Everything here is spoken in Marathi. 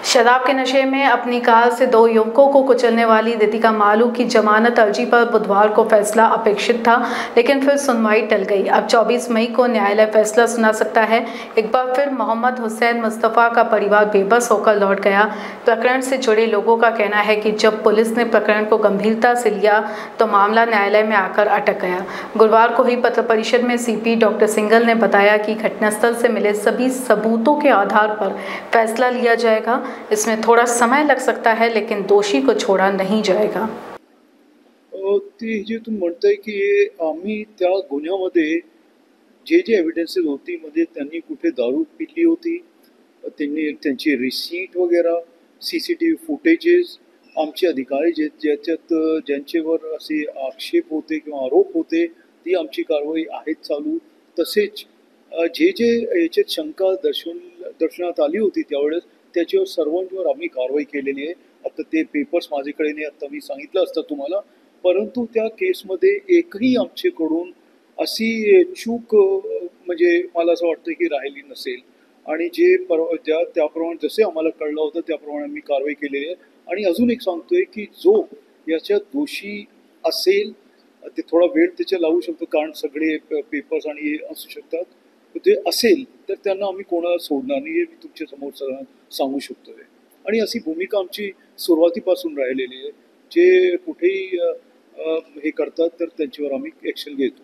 शराब के नशे में अपनी कार से दो युवकों को कुचलने वाली रितिका मालू की जमानत अर्जी पर बुधवार को फैसला अपेक्षित था, लेकिन फिर सुनवाई टल गई। अब 24 मई को न्यायालय फैसला सुना सकता है। एक बार फिर मोहम्मद हुसैन मुस्तफ़ा का परिवार बेबस होकर लौट गया। प्रकरण से जुड़े लोगों का कहना है कि जब पुलिस ने प्रकरण को गंभीरता से लिया तो मामला न्यायालय में आकर अटक गया। गुरुवार को हुई पत्र परिषद में सीपी डॉक्टर सिंघल ने बताया कि घटनास्थल से मिले सभी सबूतों के आधार पर फैसला लिया जाएगा। इसमें थोड़ा समय लग सकता है, लेकिन दोषी को छोड़ा नहीं जाएगा। ते जे तुम्ही म्हणताय की आम्ही त्या गुन्ह्यामध्ये जे जे एव्हिडन्सेस होती म्हणजे त्यांनी कुठे दारू पिली होती, त्यांनी त्यांची रिसीट वगैरे, CCTV फुटेजेस, आमचे अधिकारी ज्याच्यात ज्यांच्यावर असे आक्षेप होते किंवा आरोप होते ती आमची कारवाई आहेत चालू। तसेच जे जे याच्यात शंका दर्शनात आली होती त्यावेळेस त्याच्यावर सर्वांवर आम्ही कारवाई केलेली आहे। आता ते पेपर्स माझ्याकडे नाही, आता मी सांगितलं असतं तुम्हाला, परंतु त्या केसमध्ये एकही आमच्याकडून अशी चूक म्हणजे मला असं वाटतं की राहिली नसेल आणि जे त्याप्रमाणे जसे आम्हाला कळलं होतं त्याप्रमाणे आम्ही कारवाई केलेली आहे। आणि अजून एक सांगतोय की जो याच्यात दोषी असेल ते थोडा वेळ त्याच्या लागू शकतो, कारण सगळे पेपर्स आणि असू शकतात, ते असेल तर त्यांना आम्ही कोणाला सोडणार नाही हे मी तुमच्या समोर सांगू शकतोय। आणि अशी भूमिका आमची सुरुवातीपासून राहिलेली आहे। जे कुठेही हे करतात तर त्यांच्यावर आम्ही ॲक्शन घेतो।